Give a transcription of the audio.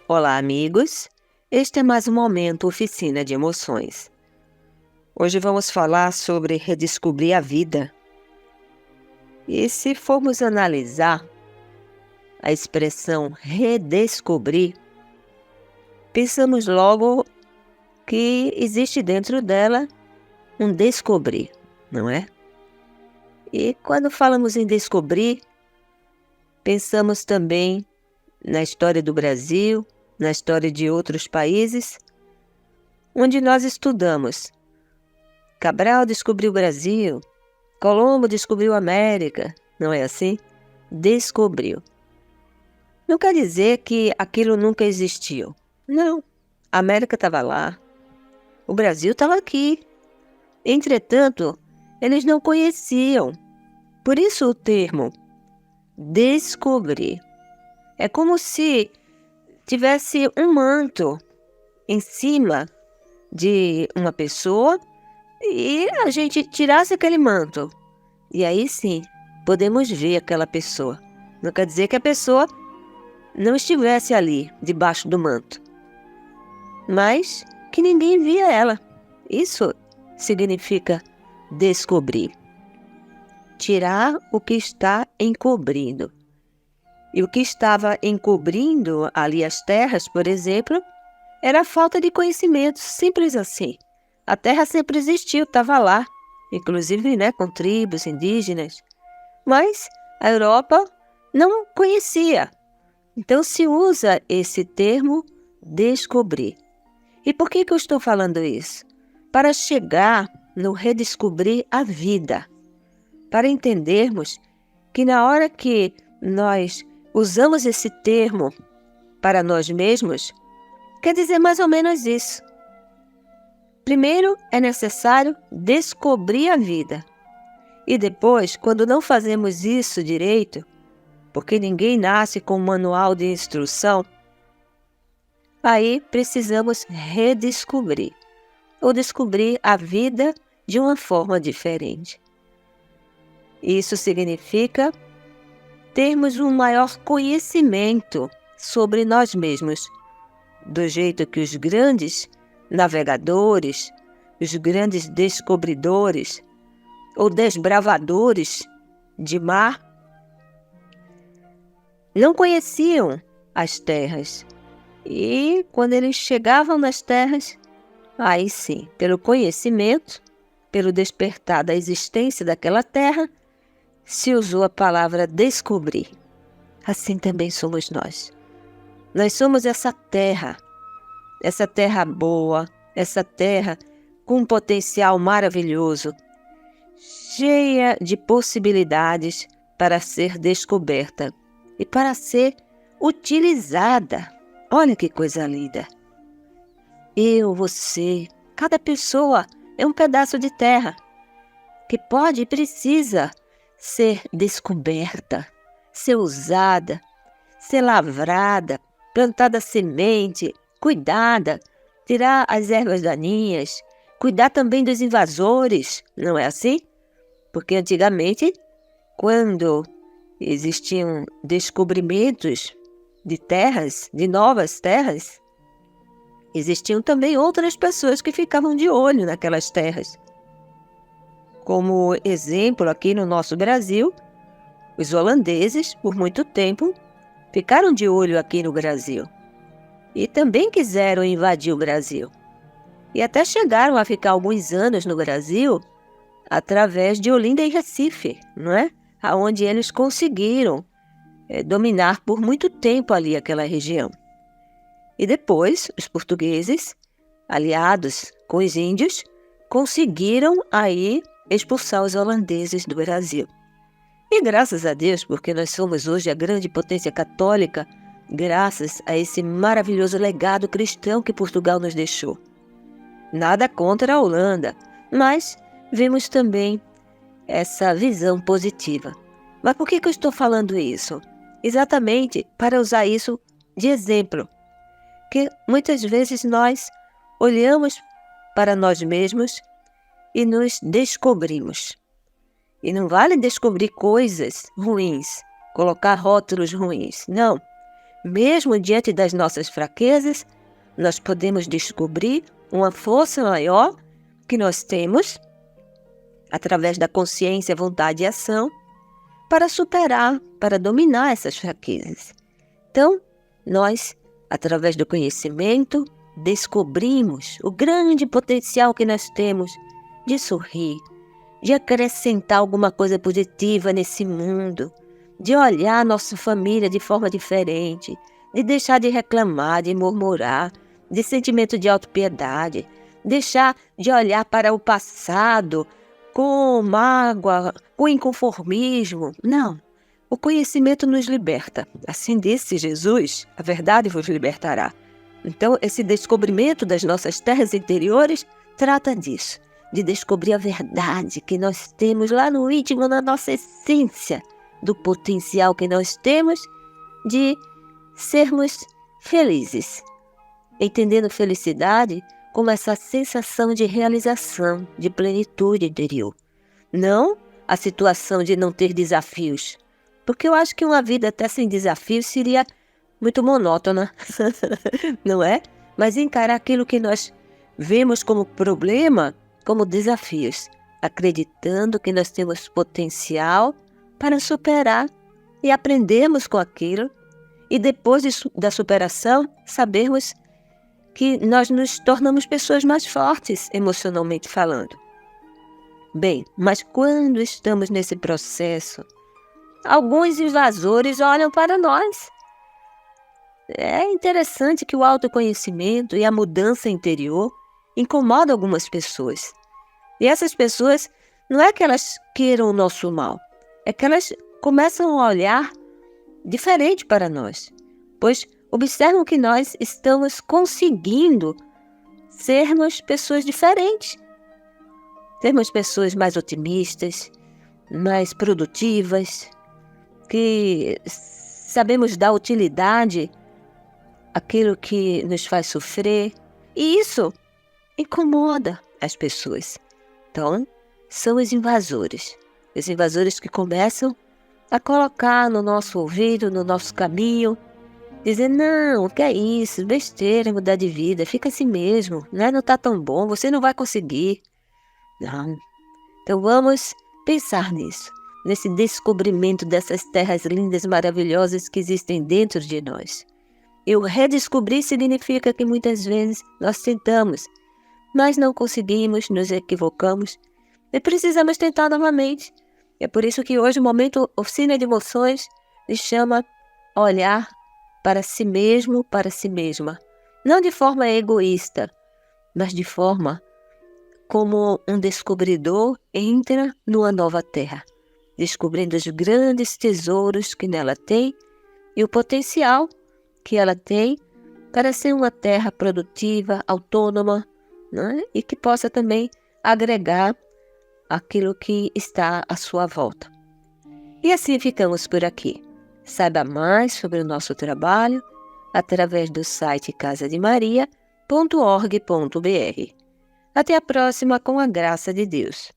Olá, amigos! Este é mais um momento Oficina de Emoções. Hoje vamos falar sobre redescobrir a vida. E se formos analisar a expressão redescobrir, pensamos logo que existe dentro dela um descobrir, não é? E quando falamos em descobrir, pensamos também na história do Brasil, na história de outros países, onde nós estudamos. Cabral descobriu o Brasil, Colombo descobriu a América, não é assim? Descobriu. Não quer dizer que aquilo nunca existiu. Não, a América estava lá, o Brasil estava aqui. Entretanto, eles não conheciam. Por isso o termo descobrir. É como se tivesse um manto em cima de uma pessoa e a gente tirasse aquele manto. E aí sim, podemos ver aquela pessoa. Não quer dizer que a pessoa não estivesse ali, debaixo do manto. Mas que ninguém via ela. Isso significa descobrir. Tirar o que está encobrindo. E o que estava encobrindo ali as terras, por exemplo, era a falta de conhecimento, simples assim. A terra sempre existiu, estava lá, inclusive com tribos indígenas. Mas a Europa não conhecia. Então se usa esse termo descobrir. E por que eu estou falando isso? Para chegar no redescobrir a vida. Para entendermos que na hora que nós usamos esse termo para nós mesmos, quer dizer mais ou menos isso. Primeiro é necessário descobrir a vida. E depois, quando não fazemos isso direito, porque ninguém nasce com um manual de instrução, aí precisamos redescobrir, ou descobrir a vida de uma forma diferente. Isso significa termos um maior conhecimento sobre nós mesmos, do jeito que os grandes navegadores, os grandes descobridores ou desbravadores de mar não conheciam as terras. E quando eles chegavam nas terras, aí sim, pelo conhecimento, pelo despertar da existência daquela terra, se usou a palavra descobrir. Assim também somos nós. Nós somos essa terra boa, essa terra com um potencial maravilhoso, cheia de possibilidades para ser descoberta e para ser utilizada. Olha que coisa linda! Eu, você, cada pessoa é um pedaço de terra que pode e precisa ser descoberta, ser usada, ser lavrada, plantada semente, cuidada, tirar as ervas daninhas, cuidar também dos invasores, não é assim? Porque antigamente, quando existiam descobrimentos de terras, de novas terras, existiam também outras pessoas que ficavam de olho naquelas terras. Como exemplo, aqui no nosso Brasil, os holandeses, por muito tempo, ficaram de olho aqui no Brasil. E também quiseram invadir o Brasil. E até chegaram a ficar alguns anos no Brasil através de Olinda e Recife, não é? Onde eles conseguiram dominar por muito tempo ali aquela região. E depois, os portugueses, aliados com os índios, conseguiram aí expulsar os holandeses do Brasil. E graças a Deus, porque nós somos hoje a grande potência católica, graças a esse maravilhoso legado cristão que Portugal nos deixou. Nada contra a Holanda, mas vemos também essa visão positiva. Mas por que eu estou falando isso? Exatamente para usar isso de exemplo. Que muitas vezes nós olhamos para nós mesmos e nos descobrimos. E não vale descobrir coisas ruins, colocar rótulos ruins. Não. Mesmo diante das nossas fraquezas, nós podemos descobrir uma força maior que nós temos, através da consciência, vontade e ação, para superar, para dominar essas fraquezas. Então, nós, através do conhecimento, descobrimos o grande potencial que nós temos de sorrir, de acrescentar alguma coisa positiva nesse mundo, de olhar a nossa família de forma diferente, de deixar de reclamar, de murmurar, de sentimento de autopiedade, deixar de olhar para o passado com mágoa, com inconformismo. Não, o conhecimento nos liberta. Assim disse Jesus, a verdade vos libertará. Então, esse descobrimento das nossas terras interiores trata disso, de descobrir a verdade que nós temos lá no íntimo, na nossa essência, do potencial que nós temos de sermos felizes. Entendendo felicidade como essa sensação de realização, de plenitude interior. Não a situação de não ter desafios, porque eu acho que uma vida até sem desafios seria muito monótona, não é? Mas encarar aquilo que nós vemos como problema, como desafios, acreditando que nós temos potencial para superar e aprendermos com aquilo, e depois da superação, sabermos que nós nos tornamos pessoas mais fortes, emocionalmente falando. Bem, mas quando estamos nesse processo, alguns invasores olham para nós. É interessante que o autoconhecimento e a mudança interior incomodam algumas pessoas. E essas pessoas, não é que elas queiram o nosso mal, é que elas começam a olhar diferente para nós, pois observam que nós estamos conseguindo sermos pessoas diferentes. Sermos pessoas mais otimistas, mais produtivas, que sabemos dar utilidade àquilo que nos faz sofrer. E isso incomoda as pessoas. Então, são os invasores que começam a colocar no nosso ouvido, no nosso caminho, dizer, não, o que é isso? Besteira, mudar de vida, fica assim mesmo, né? Não está tão bom, você não vai conseguir. Não. Então vamos pensar nisso, nesse descobrimento dessas terras lindas, maravilhosas que existem dentro de nós. E o redescobrir significa que muitas vezes nós tentamos, mas não conseguimos, nos equivocamos e precisamos tentar novamente. É por isso que hoje o momento Oficina de Emoções nos chama a olhar para si mesmo, para si mesma. Não de forma egoísta, mas de forma como um descobridor entra numa nova terra, descobrindo os grandes tesouros que nela tem e o potencial que ela tem para ser uma terra produtiva, autônoma, né? E que possa também agregar aquilo que está à sua volta. E assim ficamos por aqui. Saiba mais sobre o nosso trabalho através do site casademaria.org.br. Até a próxima, com a graça de Deus.